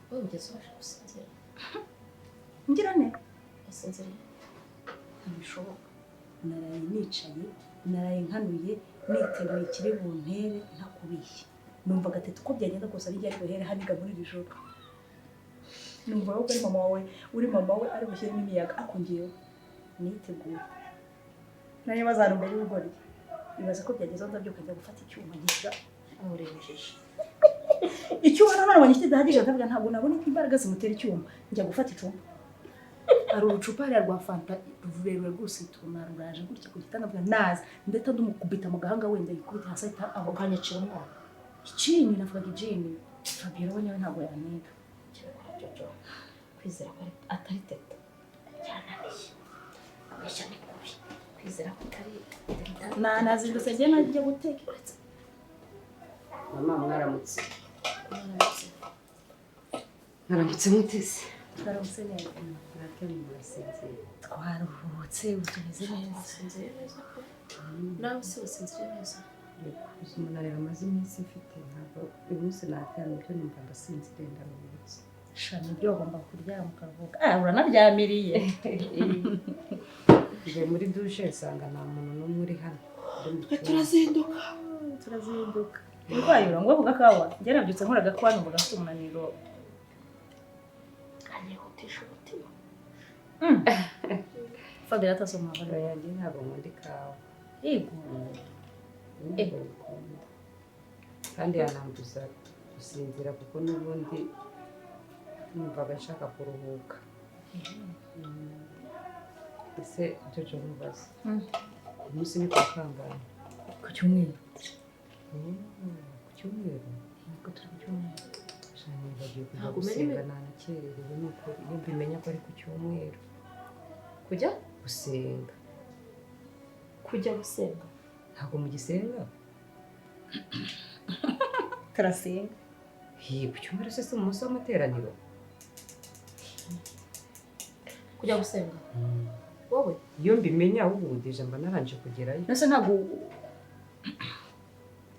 wowe ugeze ubasha gusinzira ngira ne usinziriye ntibishoboka naraye nicaye naraye nkanuye niteguye ikiri buntere ntakubishye numva gatete uko byagenda kose ari ryari buhere haniga muri iri joro numva ko ari mama wawe uri mama we ari bushyiremo imiyaga akongeyeho niteguye nayo bazarumbe y'ubugori ibaza ko byageze ndabyo kujya gufata icyuma gishyira amurebejeje icyuma none wanyite dahagije ndavuga ntabwo nabona imbaraga zimutera icyuma njya gufata icyuma ari urucupa rwa fanta rurerure rwose tunaruraje gutya ku gitanda bwa naza ndetse ndumukubita mu gahanga wenda yikubita hasi aho ukanyacira umwana ikini navuga ijini Fabiola we ntabwo yanega jojo kwizera ko atari teta cyananiye abeshya ni kubi kwizera ko atari nazindutse njye najya guteka mama mwaramutse mutese twaramutse neza twaruhutse utumeze neza usinziriye neza ko nawe se usinziriye neza umunaniro amaze iminsi mfite ntabwo uyu munsi naryamye ibyo numva ndasinziriye ndaruhutse shana ibyo wagomba kuryama ukaruhuka uranaryamiriye ngiye muri dushe nsanga nta muntu n'umwe uri hano turazinduka urwaye urangwa ku gakawa njye nabyutse nkora agakawa numva gafite umunaniro kanyihutisha umutima Fabiola atasoma abana yanjye ntabwo nkunda ikawa yego kandi yanambuza gusinzira kuko n'ubundi numvaga nshaka kuruhuka ese jojo mubaza umunsi ni kwa kangahe ku cyumweru ku cyumweru niko turi ku cyumweru shani bagiye kujya gusenga nanakererewe nuko iyo mbimenya ko ari ku cyumweru kujya gusenga ntabwo mugisenga turasenga ku cyumweru se si umunsi w'amateraniro kujya gusenga wowe iyo mbimenya ahubwo deje mba naranje kugerayo nase ntabwo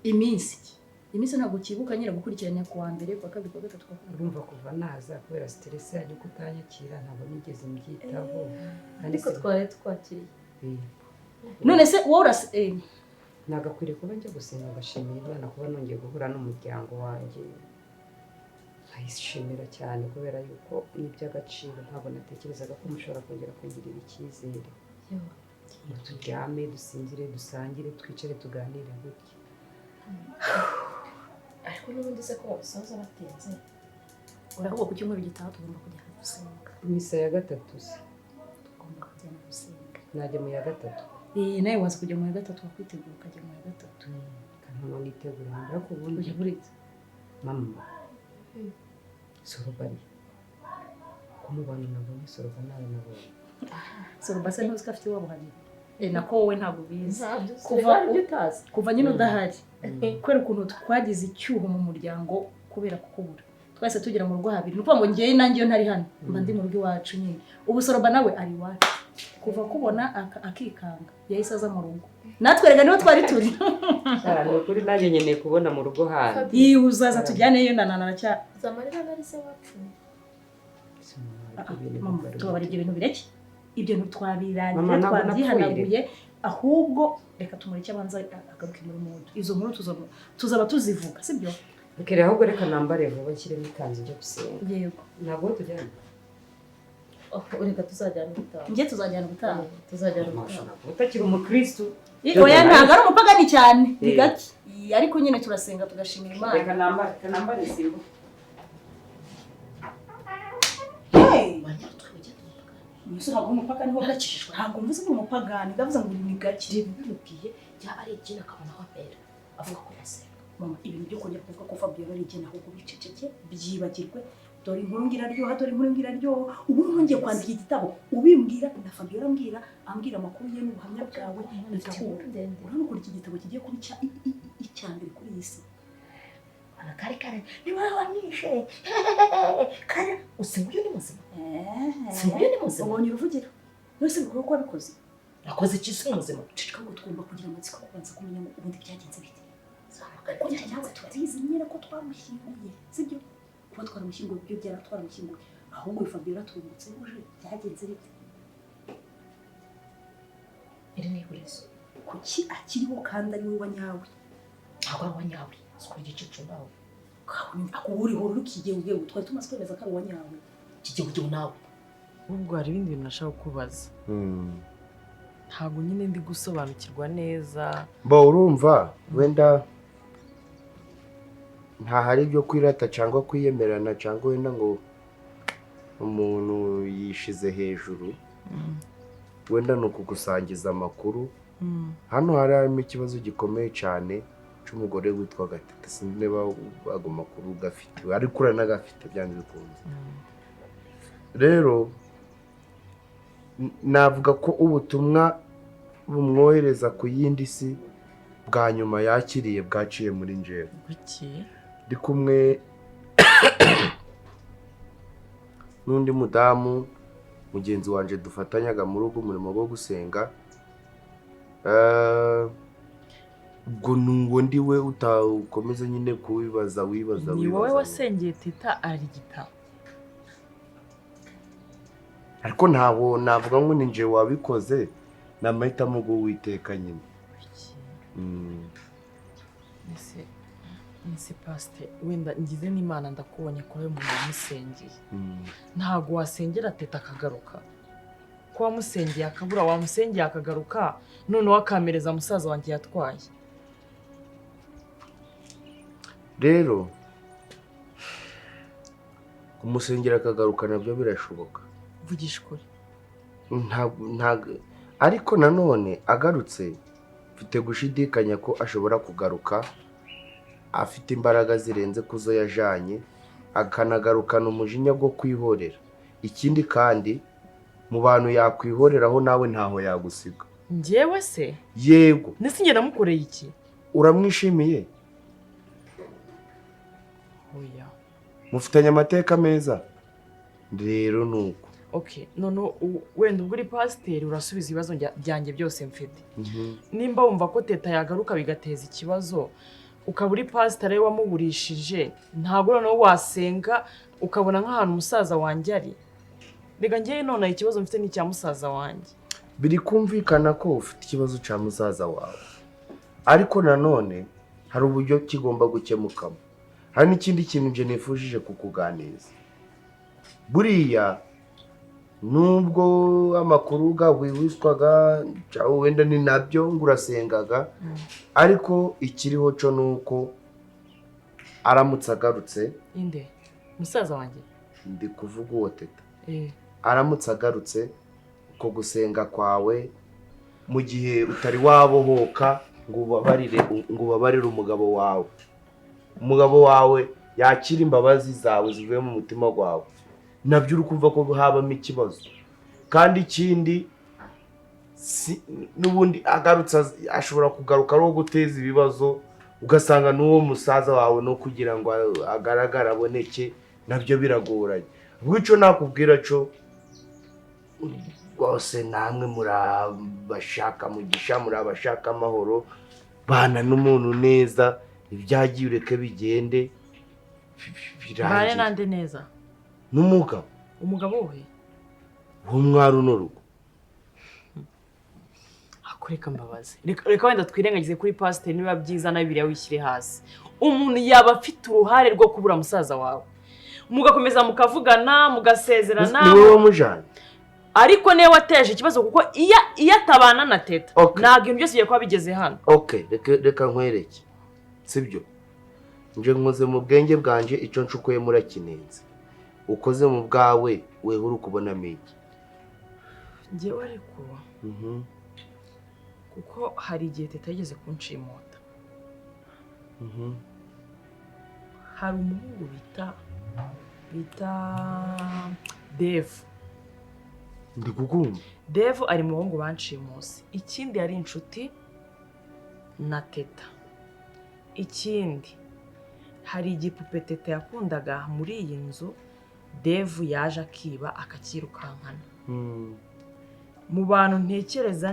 iminsi ntabwo kibuka nyira gukurikiranya ku wa mbere kwa kabiri kwa gatatu kwa kane urumva kuva naza kubera stress yanyu kutanyakira ntabwo nigeze mbyitaho ariko twari twakiriye none se wowe nagakwiriye kuba njya gusenga ngashimira Imana kuba nongeye guhura n'umuryango wanjye nkayishimira cyane kubera yuko ni iby'agaciro ntabwo natekerezaga ko mushobora kongera kungirira icyizere ngo turyame dusinzire dusangire twicare tuganire gutya ariko n'ubundi se ko basoza batinze ahubwo ku cyumweru gitaha tugomba kujya gusenga misa ya gatatu se tugomba kujya gusenga najya mu ya gatatu nawe waza kujya mu ya gatatu wakwitegura ukajya mu ya gatatu kantu nitegura mbara ku bundi ujya buritse mama sorobari kumubana nabonye soroba nawe nabonye soroba se ntuzi ko afite iwabo habiri nako wowe ntabwo ubizi kuva nyine udahari kubera ukuntu twagize icyuho mu muryango kubera kukubura twese tugira mu rugo habiri ni ukuvuga ngo ngewe nanjye iyo ntari hano mba ndi mu rugo iwacu nyine ubu soroba nawe ari iwacu kuva kubona akikanga yahise aza mu rugo natwe rega niho twari turi ni ukuri nanjye nkeneye kubona mu rugo hanyu uzaza tujyaneyo nananaracya zamarira nari se wapfuye tubabara ibyo bintu bireke ibyo ntitwabirangira twabyihanaguye ahubwo reka tumureke abanza agaruke muri mudu izo nkuru tuzaba tuzivuga sibyo ukere ahubwo reka nambare vuba nshyiremo ikanzu njya gusenga yego ntabwo tujyana reka tuzajyana gutaha njye tuzajyana gutaha utakiri umukristo oya ntabwo ari umupagani cyane ni gake ariko nyine turasenga tugashimira Imana reka nambare simba Muso ntabwo umupagani ho gakishijwe ntabwo mvuze ko umupagani ndavuze ngo ni gake bimubwiye byaba ari ikintu akabona aho apera avuga ko yasenga mama ibintu byo kujya kuvuga ko Fabiola ari ikintu ahubwo biceceke byibagirwe dore inkuru ngira ryoha ubu nongeye kwandika igitabo ubimbwira na Fabiola ambwira amakuru ye n'ubuhamya bwawe ndahura urabona ko iki gitabo kigiye kuba icyambere kuri iyi si kare ni wowe wamwishe kare usinguye ni muzima ubonye uruvugiro wese bikora ko wabikoze nakoze iki se muzima cicika ngo twumva kugira amatsiko kubanza kumenya ubundi byagenze bite kugira ngo tuzizi nyine ko twamushyinguye sibyo kuba twaramushyinguye ibyo byara twaramushyinguye ahubwo Fabiola turumutse uje byagenze bite iri ni ihurizo kuki akiriho kandi ari we wanyawe ntabwo ari uwanyawe sikora igicucu nawe ako uriho rukigiye ubwe twari tumaze kwemeza ko ari uwanyawe kigiye nawe ubwo hari ibindi bintu nashaka kubaza ntabwo nyine ndi gusobanukirwa neza urumva wenda ntahari ibyo kwirata cyangwa kwiyemerana cyangwa wenda ngo umuntu yishize hejuru wenda ni ukugusangiza amakuru hano harimo ikibazo gikomeye cyane cy'umugore witwa Gatete sinzi niba ago makuru gafite ariko uranagafite byanze bikunze rero navuga ko ubutumwa bumwohereza ku yindi si bwa nyuma yakiriye bwaciye muri njyewe ndi kumwe n'undi mudamu mugenzi wanje dufatanyaga muri ugo murimo wo gusenga ubwo nuwo ndiwe utakomeza nyine kubibaza wibaza ni wowe wasengeye Teta arigita ariko ntaho navuga ngo ni nje wabikoze namahitamo go witeka nyine Nise pasite wenda ngize n'Imana ndakubonye ko umuntu wamusengeye ntabwo wasengera Teta akagaruka ko wamusengeye akabura wamusengeye akagaruka none wakamereza musaza wanjye yatwaye rero kumusengera akagaruka nabyo birashoboka vugisha ukuri ntabwo ariko nanone agarutse mfite gushidikanya ko ashobora kugaruka afite imbaraga zirenze kuzo yajanye akanagarukana umujinya bwo kwihorera ikindi kandi mu bantu yakwihoreraho nawe ntaho yagusiga njyewe se yego nisi namukoreye iki uramwishimiye oya mufitanye amateka meza rero nuko okay none wenda ubwo uri pasiteri urasubiza ibibazo byanjye byose mfite nimba wumva ko Teta yagaruka bigateza ikibazo ukaba uri pasiteri wamuburishije ntabwo noneho wasenga ukabona nk'ahantu umusaza wanjye ari rega ngewe none ikibazo mfite n'icya musaza wanjye biri kumvikana ko ufite ikibazo cya musaza wawe ariko nanone hari uburyo kigomba gukemukamo hari n'ikindi kintu nje nifujije kukuganiriza buriya nubwo amakuru gahwihwiswaga cyangwa wenda ni nabyo ngo urasengaga ariko ikiriho cyo nuko aramutse agarutse inde musaza wanjye ndi kuvuga uwo Teta aramutse agarutse uko gusenga kwawe mu gihe utari wabohoka ngo ubabarire umugabo wawe yakira imbabazi zawe zivuye mu mutima wawe nabyo uri kumva ko habamo ikibazo kandi ikindi n'ubundi agarutse ashobora kugaruka ari guteza ibibazo ugasanga n'uwo musaza wawe no kugira ngo agaragara aboneke nabyo biragoranye ubwo icyo nakubwira cyo rwose namwe murabashaka mugisha murabashaka amahoro bana n'umuntu neza ibyagiye ureke bigende birangiye nande neza umugabo we uwo mwari uno rugo akureka mbabazi reka wenda twirengagize kuri pasiteri niba byiza na Bibiliya wishyire hasi umuntu yaba afite uruhare rwo kubura musaza wawe mugakomeza mukavugana mugasezerana ni wowe wamujyanye ariko niwe wateje ikibazo kuko iyo atabana na Teta ntabwo ibintu byose bigiye kuba bigeze hano reka nkwereke sibyo nje nkoze mu bwenge bwanje icyo nshukuye murakinenze ukoze mu bwawe wewe uri kubonamo iki njyewe ariko kuko hari igihe Teta yigeze kunshimota hari umuhungu bita Dave ndi kukumva Dave ari mu bahungu banshimusi ikindi yari inshuti na Teta ikindi hari igipupe Teta yakundaga muri iyi nzu Dave yaje akiba akakirukankana mu bantu ntekereza